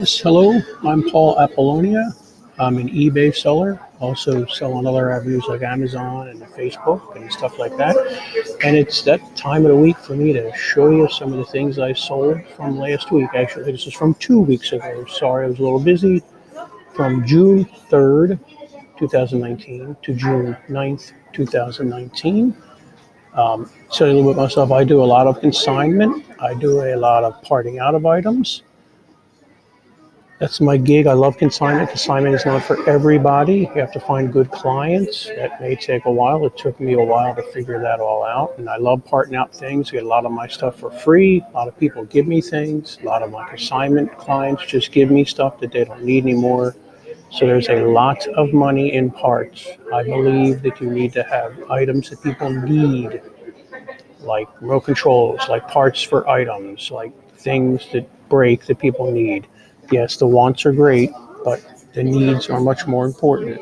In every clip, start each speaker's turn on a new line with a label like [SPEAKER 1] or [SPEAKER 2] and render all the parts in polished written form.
[SPEAKER 1] Yes, hello, I'm Paul Apollonia. I'm an eBay seller, also sell on other avenues like Amazon and Facebook and stuff like that. And it's that time of the week for me to show you some of the things I sold from last week. Actually, this is from 2 weeks ago. Sorry, I was a little busy. From June 3rd, 2019 to June 9th, 2019. Tell you a little bit about myself. I do a lot of consignment. I do a lot of parting out of items. That's my gig. I love consignment. Consignment is not for everybody. You have to find good clients. That may take a while. It took me a while to figure that all out. And I love parting out things. I get a lot of my stuff for free. A lot of people give me things. A lot of my consignment clients just give me stuff that they don't need anymore. So there's a lot of money in parts. I believe that you need to have items that people need, like remote controls, like parts for items, like things that break that people need. Yes, the wants are great, but the needs are much more important.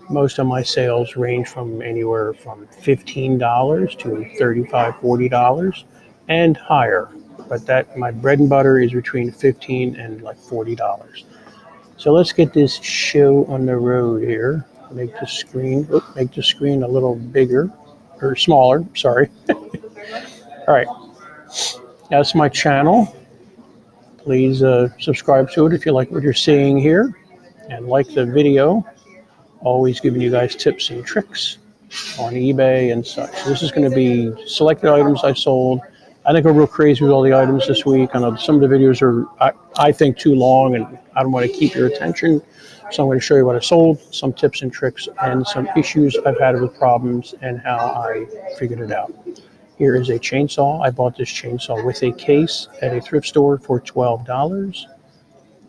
[SPEAKER 1] Most of my sales range from anywhere from $15 to $35, $40 and higher. But that my bread and butter is between $15 and like $40. So let's get this show on the road here. Make the screen a little bigger or smaller. Sorry. All right, that's my channel. Please subscribe to it if you like what you're seeing here, and like the video. Always giving you guys tips and tricks on eBay and such. This is going to be selected items I sold. I think I'm real crazy with all the items this week. I know some of the videos are, I think, too long, and I don't want to keep your attention. So I'm going to show you what I sold, some tips and tricks, and some issues I've had with problems and how I figured it out. Here is a chainsaw. I bought this chainsaw with a case at a thrift store for $12.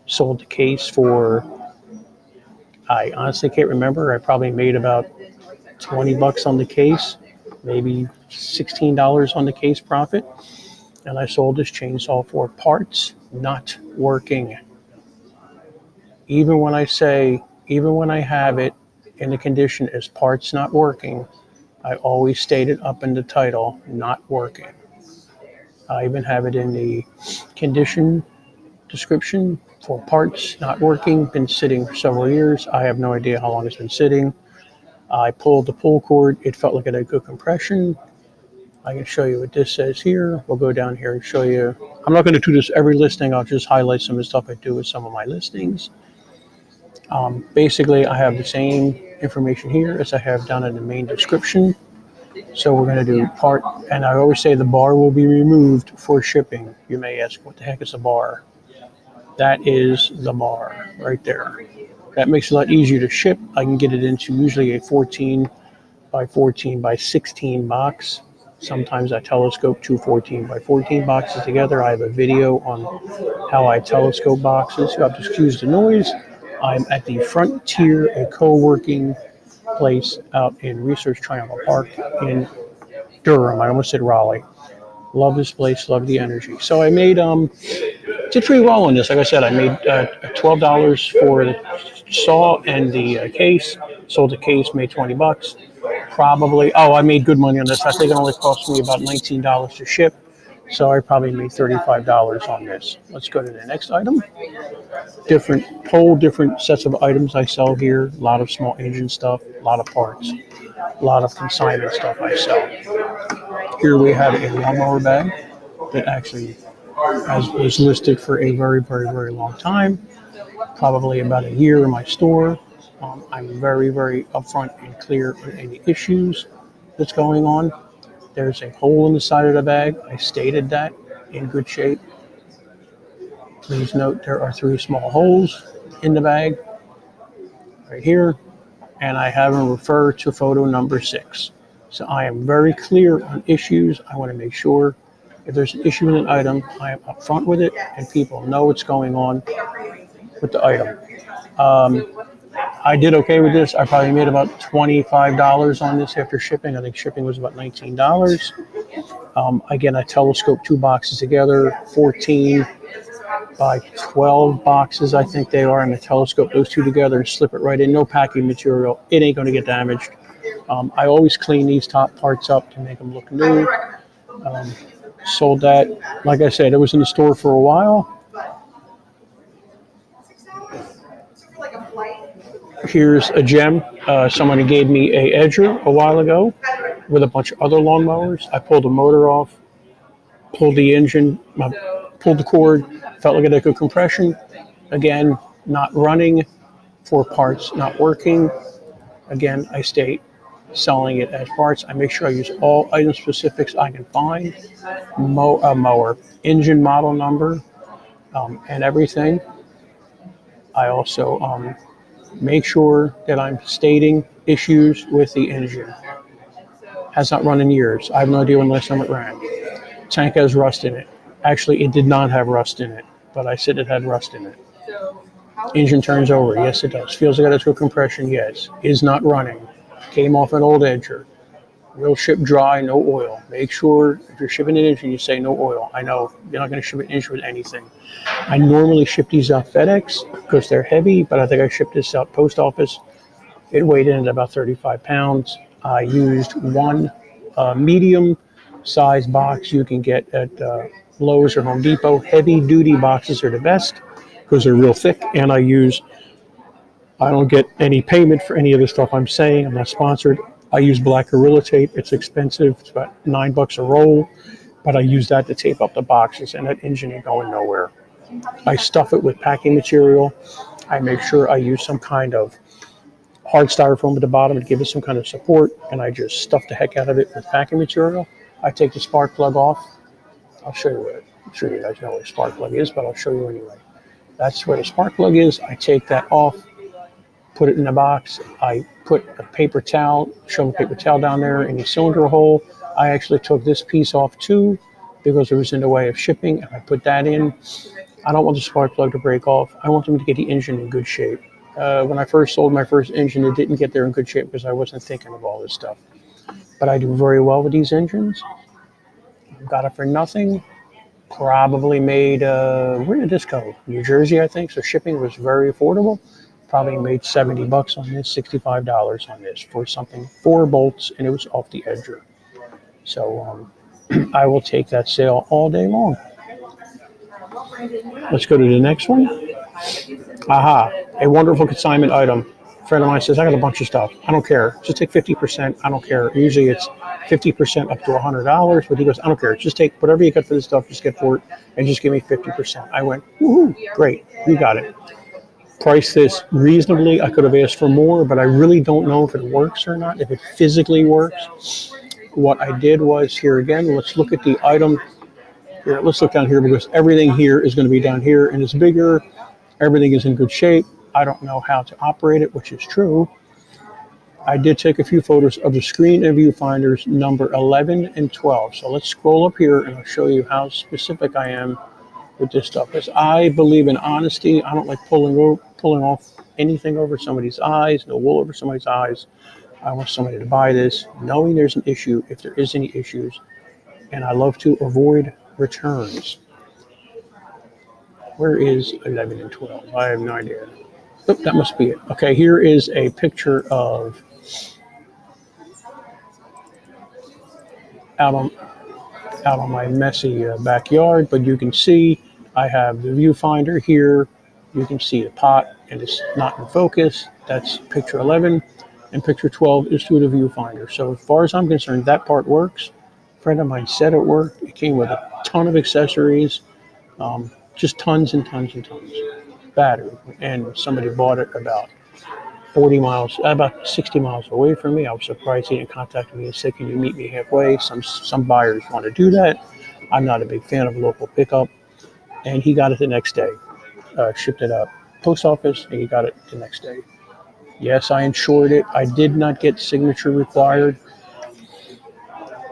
[SPEAKER 1] Sold the case for, I honestly can't remember. I probably made about $20 on the case, maybe $16 on the case profit. And I sold this chainsaw for parts not working. Even when I have it in the condition as parts not working, I always stated up in the title, not working. I even have it in the condition description for parts not working, been sitting for several years. I have no idea how long it's been sitting. I pulled the pull cord. It felt like it had good compression. I can show you what this says here. We'll go down here and show you. I'm not going to do this every listing. I'll just highlight some of the stuff I do with some of my listings. Basically, I have the same information here as I have down in the main description. So we're going to do part, and I always say the bar will be removed for shipping. You may ask, what the heck is a bar? That is the bar right there. That makes it a lot easier to ship. I can get it into usually a 14 by 14 by 16 box. Sometimes I telescope two 14 by 14 boxes together. I have a video on how I telescope boxes. You have to excuse the noise. I'm at the Frontier, a co-working place out in Research Triangle Park in Durham. I almost said Raleigh. Love this place, love the energy. So I made, did pretty well on this. Like I said, I made $12 for the saw and the case. Sold the case, made $20. Probably, I made good money on this. I think it only cost me about $19 to ship. So I probably made $35 on this. Let's go to the next item. Different sets of items I sell here. A lot of small engine stuff, a lot of parts, a lot of consignment stuff I sell. Here we have a lawnmower bag that actually was listed for a very, very, very long time, probably about a year in my store. I'm very, very upfront and clear on any issues that's going on. There's a hole in the side of the bag. I stated that in good shape. Please note there are 3 small holes in the bag right here, and I have them refer to photo number 6. So I am very clear on issues. I want to make sure if there's an issue with an item, I am upfront with it and people know what's going on with the item. I did okay with this. I probably made about $25 on this after shipping. I think shipping was about $19. Again, I telescope 2 boxes together, 14 by 12 boxes, I think they are, and I telescope those 2 together and slip it right in. No packing material. It ain't going to get damaged. I always clean these top parts up to make them look new. Sold that. Like I said, it was in the store for a while. Here's a gem. Someone gave me a edger a while ago with a bunch of other lawnmowers. I pulled the motor off, pulled the engine, pulled the cord, felt like it had good compression. Again, not running, 4 parts not working. Again, I stay selling it as parts. I make sure I use all item specifics I can find, mower, engine model number, and everything. I also make sure that I'm stating issues with the engine. Has not run in years. I have no idea when the last time it ran. Tank has rust in it. Actually, it did not have rust in it, but I said it had rust in it. Engine turns over. Yes, it does. Feels like it has good compression. Yes. Is not running. Came off an old edger. Will ship dry, no oil. Make sure if you're shipping an engine, you say no oil. I know you're not going to ship an engine with anything. I normally ship these out FedEx because they're heavy, but I think I shipped this out post office. It weighed in at about 35 pounds. I used one medium size box you can get at Lowe's or Home Depot. Heavy duty boxes are the best because they're real thick, and I don't get any payment for any of the stuff I'm saying. I'm not sponsored. I use black Gorilla tape. It's expensive. It's about $9 a roll, but I use that to tape up the boxes, and that engine ain't going nowhere. I stuff it with packing material. I make sure I use some kind of hard styrofoam at the bottom to give it some kind of support, and I just stuff the heck out of it with packing material. I take the spark plug off. I'll show you what. I'm sure you guys know what a spark plug is, but I'll show you anyway. That's where the spark plug is. I take that off, put it in a box. I put a paper towel, shove a paper towel down there in the cylinder hole. I actually took this piece off too because it was in the way of shipping, and I put that in. I don't want the spark plug to break off. I want them to get the engine in good shape. When I first sold my first engine, it didn't get there in good shape because I wasn't thinking of all this stuff. But I do very well with these engines. Got it for nothing. Probably made, where did this go? New Jersey, I think. So shipping was very affordable. Probably made $70 on this, $65 on this for something, 4 bolts, and it was off the edger. So I will take that sale all day long. Let's go to the next one. Aha, a wonderful consignment item. A friend of mine says, I got a bunch of stuff. I don't care. Just take 50%. I don't care. Usually it's 50% up to $100, but he goes, I don't care. Just take whatever you got for this stuff, just get for it, and just give me 50%. I went, woohoo, great, you got it. Price this reasonably. I could have asked for more, but I really don't know if it works or not, if it physically works. What I did was, here again, let's look at the item. Here, let's look down here because everything here is going to be down here, and it's bigger. Everything is in good shape. I don't know how to operate it, which is true. I did take a few photos of the screen and viewfinders number 11 and 12. So let's scroll up here and I'll show you how specific I am with this stuff. Because I believe in honesty. I don't like pulling off anything over somebody's eyes, no wool over somebody's eyes. I want somebody to buy this knowing there's an issue, if there is any issues. And I love to avoid returns. Where is 11 and 12? I have no idea. Oh, that must be it. Okay, here is a picture of out on my messy backyard, but you can see I have the viewfinder here. You can see the pot, and it's not in focus. That's picture 11, and picture 12 is through the viewfinder. So as far as I'm concerned, that part works. A friend of mine said it worked. It came with a ton of accessories. Just tons and tons and tons. Battery, and somebody bought it about 60 miles away from me. I was surprised he didn't contact me and say, can you meet me halfway? Some buyers want to do that. I'm not a big fan of local pickup. And he got it the next day. Shipped it up post office, and he got it the next day. Yes, I insured it. I did not get signature required.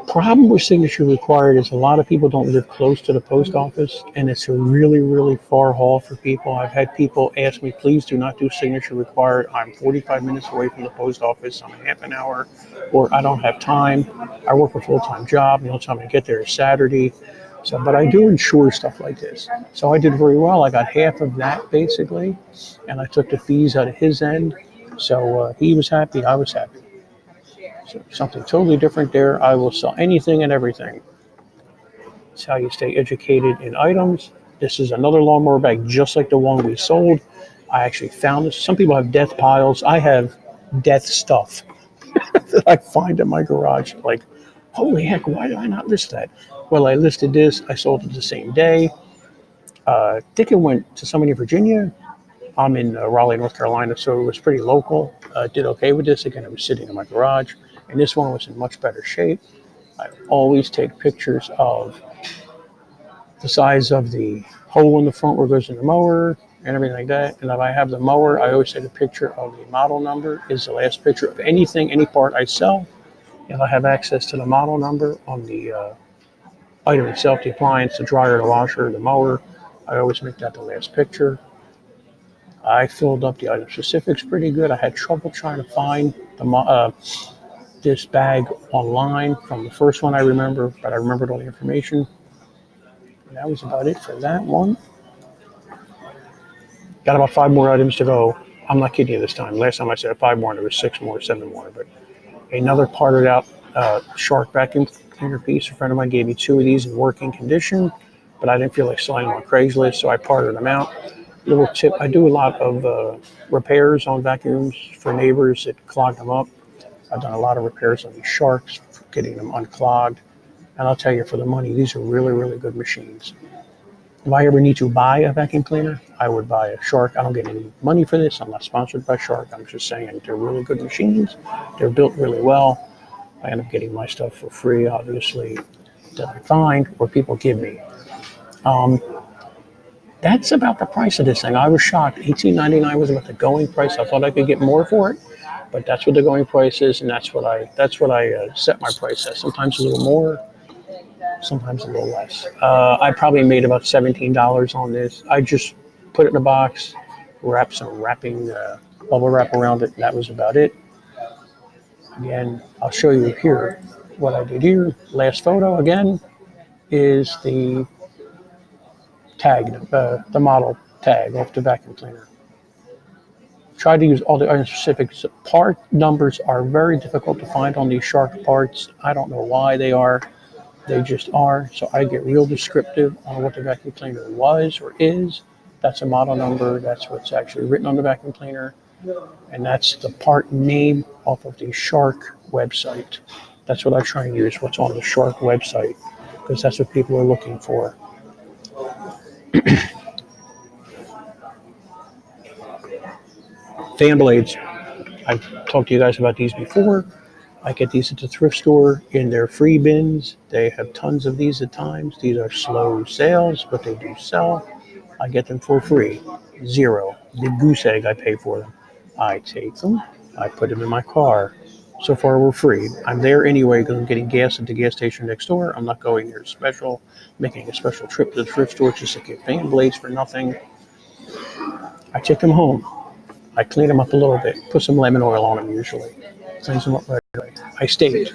[SPEAKER 1] Problem with signature required is a lot of people don't live close to the post office, and it's a really, really far haul for people. I've had people ask me, please do not do signature required. I'm 45 minutes away from the post office. I'm a half an hour, or I don't have time. I work a full-time job. The only time I get there is Saturday. So, but I do insure stuff like this. So I did very well. I got half of that basically, and I took the fees out of his end. So he was happy. I was happy. So something totally different there. I will sell anything and everything. It's how you stay educated in items. This is another lawnmower bag just like the one we sold. I actually found this. Some people have death piles. I have death stuff that I find in my garage. Like, holy heck, why did I not list that? Well, I listed this. I sold it the same day. I think it went to somebody in Virginia. I'm in Raleigh, North Carolina, so it was pretty local. Did okay with this. Again, it was sitting in my garage, and this one was in much better shape. I always take pictures of the size of the hole in the front where it goes in the mower and everything like that. And if I have the mower, I always take a picture of the model number is the last picture of anything, any part I sell. If I have access to the model number on the item itself, the appliance, the dryer, the washer, the mower, I always make that the last picture. I filled up the item specifics pretty good. I had trouble trying to find this bag online from the first one I remember, but I remembered all the information. And that was about it for that one. Got about 5 more items to go. I'm not kidding you this time. Last time I said 5 more, and there was 6 more, 7 more. But another parted out Shark vacuum cleaner piece. A friend of mine gave me 2 of these in working condition, but I didn't feel like selling them on Craigslist, so I parted them out. Little tip, I do a lot of repairs on vacuums for neighbors that clog them up. I've done a lot of repairs on these Sharks, getting them unclogged. And I'll tell you, for the money, these are really, really good machines. If I ever need to buy a vacuum cleaner, I would buy a Shark. I don't get any money for this. I'm not sponsored by Shark. I'm just saying they're really good machines. They're built really well. I end up getting my stuff for free, obviously, that I find or people give me. That's about the price of this thing. I was shocked. $18.99 was about the going price. I thought I could get more for it, but that's what the going price is, and that's what I set my price at. Sometimes a little more, sometimes a little less. I probably made about $17 on this. I just put it in a box, wrap some bubble wrap around it, and that was about it. Again, I'll show you here what I did here. Last photo, again, is the tag, the model tag off the vacuum cleaner. Try to use all the item specifics. Part numbers are very difficult to find on these Shark parts. I don't know why they are. They just are. So I get real descriptive on what the vacuum cleaner was or is. That's a model number. That's what's actually written on the vacuum cleaner. And that's the part name off of the Shark website. That's what I try and use, what's on the Shark website, because that's what people are looking for. Fan blades. I've talked to you guys about these before. I get these at the thrift store in their free bins. They have tons of these at times. These are slow sales, but they do sell. I get them for free. $0. The goose egg, I pay for them. I take them. I put them in my car. So far, we're free. I'm there anyway because I'm getting gas at the gas station next door. I'm not going there special, making a special trip to the thrift store just to get fan blades for nothing. I take them home. I clean them up a little bit, put some lemon oil on them usually, cleans them up right away. I state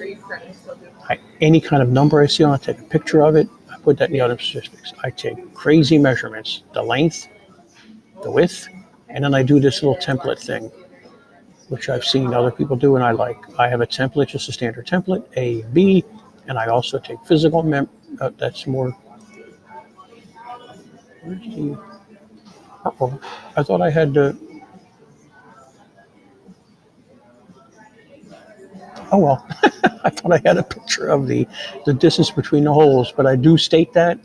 [SPEAKER 1] any kind of number I see on it, I take a picture of it, I put that in the item statistics. I take crazy measurements, the length, the width, and then I do this little template thing, which I've seen other people do and I like. I have a template, just a standard template, A, B, and I also take physical that's more, where's the, I thought I had the, oh well, I thought I had a picture of the distance between the holes, but I do state that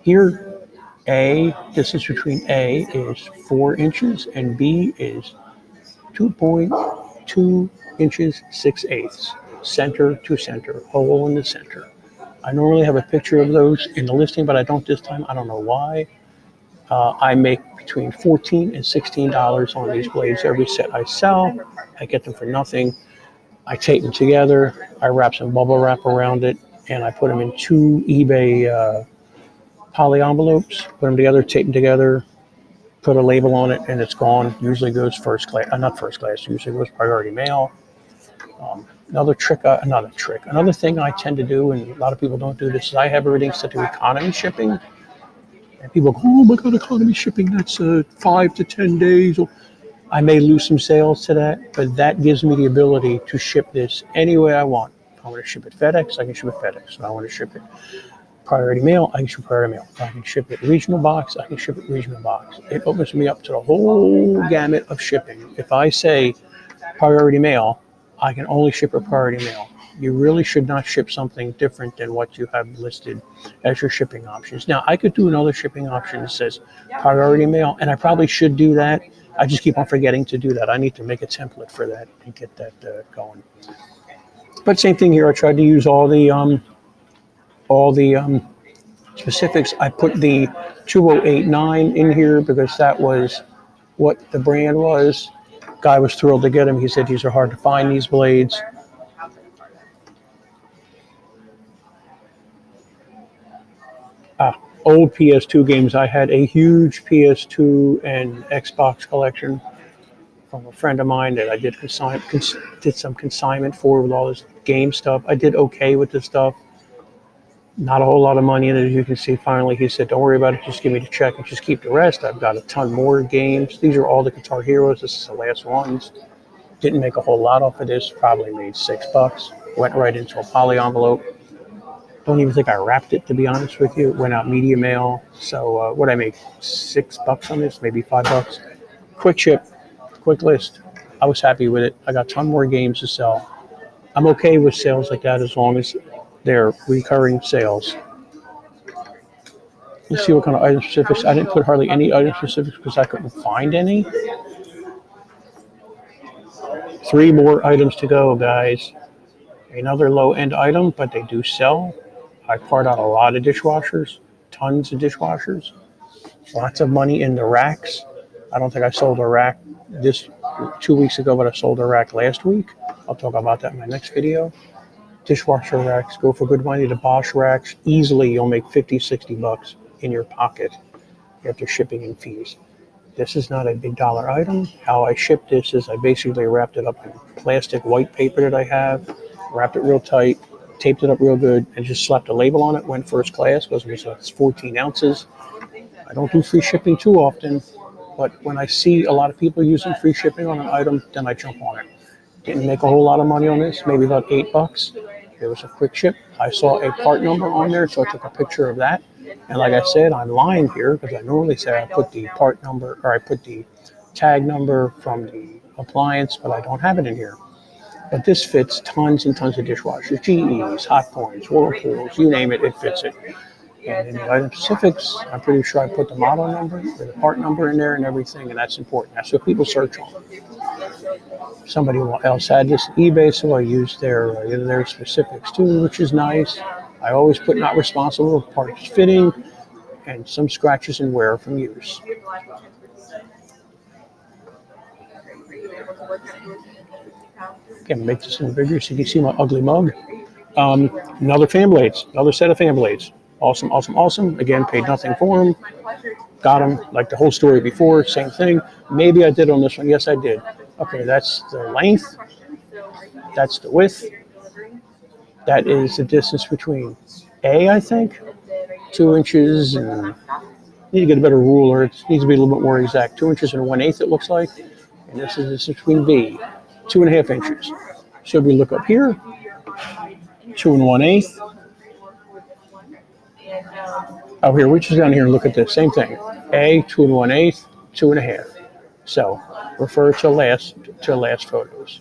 [SPEAKER 1] here. Distance between A is 4 inches and B is 2.2 inches 6/8. Center to center, hole in the center. I normally have a picture of those in the listing, but I don't this time. I don't know why. I make between $14 and $16 on these blades every set I sell. I get them for nothing. I tape them together, I wrap some bubble wrap around it, and I put them in 2 eBay poly envelopes, put them together, tape them together, put a label on it, and it's gone. Usually goes first class, not first class, usually goes priority mail. Another thing I tend to do, and a lot of people don't do this, is I have everything set to economy shipping. And people go, oh my God, economy shipping, that's 5 to 10 days. I may lose some sales to that, but that gives me the ability to ship this any way I want. If I want to ship it FedEx, I can ship it FedEx. If I want to ship it priority mail, I can ship priority mail. If I can ship it regional box, I can ship it regional box. It opens me up to the whole gamut of shipping. If I say priority mail, I can only ship a priority mail. You really should not ship something different than what you have listed as your shipping options. Now, I could do another shipping option that says priority mail, and I probably should do that. I just keep on forgetting to do that. I need to make a template for that and get that going. But same thing here. I tried to use all the specifics. I put the 2089 in here because that was what the brand was. Guy was thrilled to get them. He said these are hard to find, these blades. Old PS2 games. I had a huge PS2 and Xbox collection from a friend of mine that I did some consignment for with all this game stuff. I did okay with this stuff. Not a whole lot of money in it, as you can see. Finally, he said, don't worry about it. Just give me the check and just keep the rest. I've got a ton more games. These are all the Guitar Heroes. This is the last ones. Didn't make a whole lot off of this. Probably made $6. Went right into a poly envelope. Don't even think I wrapped it, to be honest with you. It went out media mail. So what I make, $6 on this, maybe $5. Quick ship, quick list. I was happy with it. I got a ton more games to sell. I'm okay with sales like that as long as they're recurring sales. Let's see what kind of item specifics. I didn't put hardly any item specifics because I couldn't find any. 3 more items to go, guys. Another low-end item, but they do sell. I part out a lot of dishwashers, tons of dishwashers, lots of money in the racks. I don't think I sold a rack this 2 weeks ago, but I sold a rack last week. I'll talk about that in my next video. Dishwasher racks go for good money. The Bosch racks, easily you'll make $50-$60 in your pocket after shipping and fees. This is not a big dollar item. How I ship this is I basically wrapped it up in plastic white paper that I have, wrapped it real tight, taped it up real good, and just slapped a label on it. Went first class because it's 14 ounces. I don't do free shipping too often, but when I see a lot of people using free shipping on an item, then I jump on it. Didn't make a whole lot of money on this, maybe about $8. It was a quick ship. I saw a part number on there, so I took a picture of that. And like I said, I'm lying here because I normally say I put the part number or I put the tag number from the appliance, but I don't have it in here. But this fits tons and tons of dishwashers, GEs, Hot Points, Whirlpools, you name it, it fits it. And in the item specifics, I'm pretty sure I put the model number or the part number in there and everything, and that's important. That's what people search on. Somebody else had this on eBay, so I used their specifics too, which is nice. I always put not responsible for parts fitting and some scratches and wear from use. Okay, make this one bigger so you can see my ugly mug. Another fan blades, another set of fan blades. Awesome, awesome, awesome. Again, paid nothing for them. Got them like the whole story before, same thing. Maybe I did on this one. Yes, I did. Okay, that's the length. That's the width. That is the distance between A, I think, 2 inches. And need to get a better ruler. It needs to be a little bit more exact. 2 inches and 1/8, it looks like. And this is the distance between B, 2.5 inches. So if we look up here, 2 1/8. Oh, here, we just down here and look at this. Same thing. A, 2 1/8, 2.5. So refer to last photos.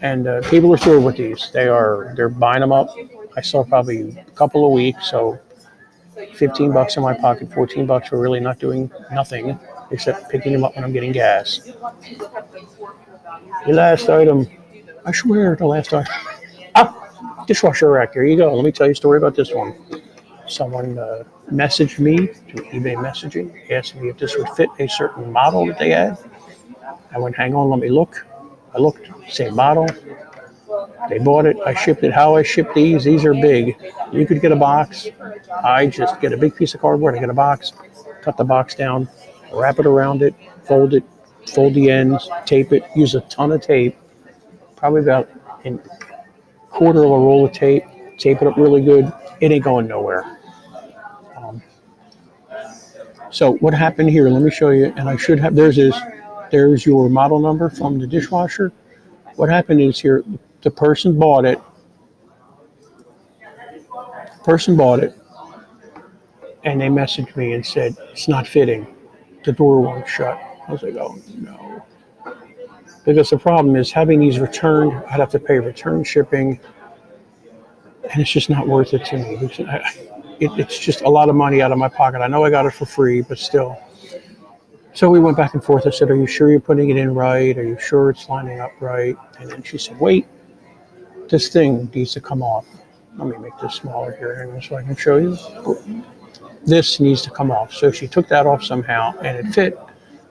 [SPEAKER 1] And people are thrilled with these. They're buying them up. I saw probably a couple of weeks, so $15 in my pocket, $14 for really not doing nothing except picking them up when I'm getting gas. The last item. I swear the last item. Dishwasher rack. There you go. Let me tell you a story about this one. Someone messaged me through eBay messaging, asking me if this would fit a certain model that they had. I went, hang on, let me look. I looked, same model. They bought it. I shipped it. How I ship these are big. You could get a box. I just get a big piece of cardboard. I get a box, cut the box down, wrap it around it, fold the ends, tape it, use a ton of tape, probably about a quarter of a roll of tape it up really good. It ain't going nowhere. So what happened here, let me show you, and I should have, there's your model number from the dishwasher. What happened is here, the person bought it, and they messaged me and said, it's not fitting. The door won't shut. I was like, oh no. Because the problem is having these returned, I'd have to pay return shipping, and it's just not worth it to me. It's just a lot of money out of my pocket. I know I got it for free, but still. So we went back and forth. I said, are you sure you're putting it in right? Are you sure it's lining up right? And then she said, wait, this thing needs to come off. Let me make this smaller here so I can show you. This needs to come off. So she took that off somehow, and it fit.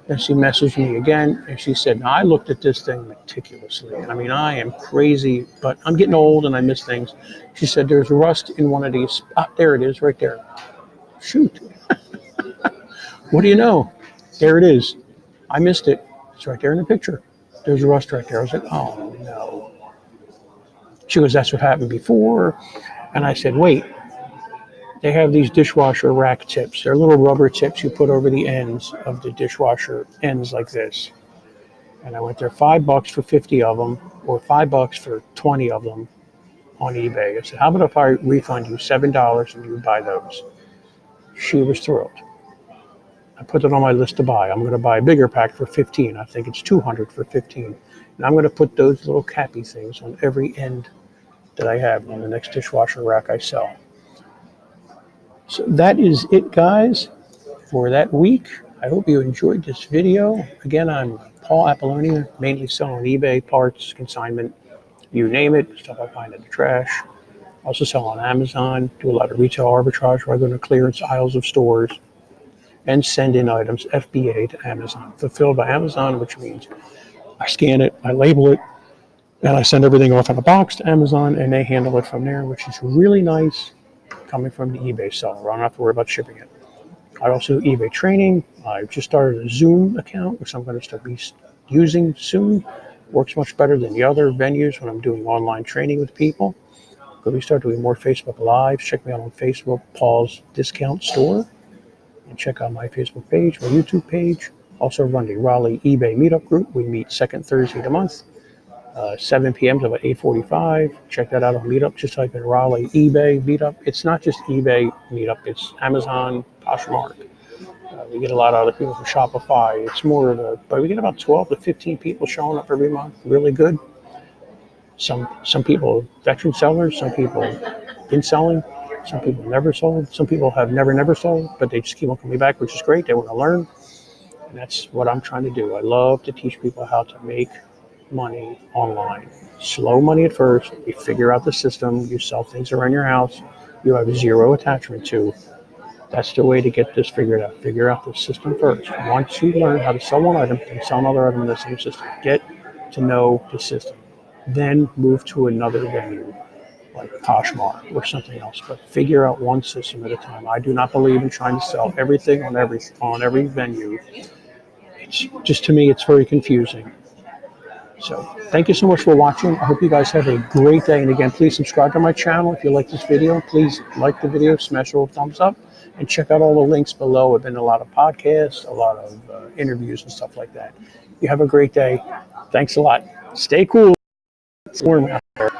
[SPEAKER 1] And she messaged me again, and she said, now, I looked at this thing meticulously. And I mean, I am crazy, but I'm getting old and I miss things. She said, there's rust in one of these. Ah, there it is, right there. Shoot. What do you know? There it is. I missed it. It's right there in the picture. There's rust right there. I was like, oh, no. She goes, that's what happened before. And I said, wait. They have these dishwasher rack tips. They're little rubber tips you put over the ends of the dishwasher, ends like this. And I went there, $5 for 50 of them, or $5 for 20 of them on eBay. I said, how about if I refund you $7 and you buy those? She was thrilled. I put it on my list to buy. I'm going to buy a bigger pack for 15. I think it's 200 for 15. And I'm going to put those little cappy things on every end that I have on the next dishwasher rack I sell. So that is it, guys, for that week. I hope you enjoyed this video. Again, I'm Paul Apollonia, mainly selling on eBay, parts, consignment, you name it, stuff I find in the trash. Also sell on Amazon, do a lot of retail arbitrage where I go to clearance aisles of stores and send in items, FBA, to Amazon. Fulfilled by Amazon, which means I scan it, I label it, and I send everything off in a box to Amazon, and they handle it from there, which is really nice. Coming from the eBay seller. I don't have to worry about shipping it. I also do eBay training. I've just started a Zoom account, which I'm going to start using soon. Works much better than the other venues when I'm doing online training with people. But we start doing more Facebook Lives. Check me out on Facebook, Paul's Discount Store. And check out my Facebook page, my YouTube page. Also run the Raleigh eBay Meetup Group. We meet second Thursday of the month. 7 p.m. to about 8:45. Check that out on Meetup. Just type in Raleigh eBay Meetup. It's not just eBay Meetup. It's Amazon, Poshmark. We get a lot of other people from Shopify. It's more of but we get about 12 to 15 people showing up every month. Really good. Some people veteran sellers. Some people been selling. Some people never sold. Some people have never sold, but they just keep on coming back, which is great. They want to learn, and that's what I'm trying to do. I love to teach people how to make money online. Slow money at first. You figure out the system. You sell things around your house you have zero attachment to. That's the way to get this figured out. Figure out the system first. Once you learn how to sell one item and sell another item in the same system, get to know the system. Then move to another venue like Poshmark or something else. But figure out one system at a time. I do not believe in trying to sell everything on every venue. It's just, to me, it's very confusing. So thank you so much for watching. I hope you guys have a great day. And again, please subscribe to my channel. If you like this video, please like the video, smash a little thumbs up, and check out all the links below. I've been in a lot of podcasts, a lot of interviews and stuff like that. You have a great day. Thanks a lot. Stay cool. It's warm out there.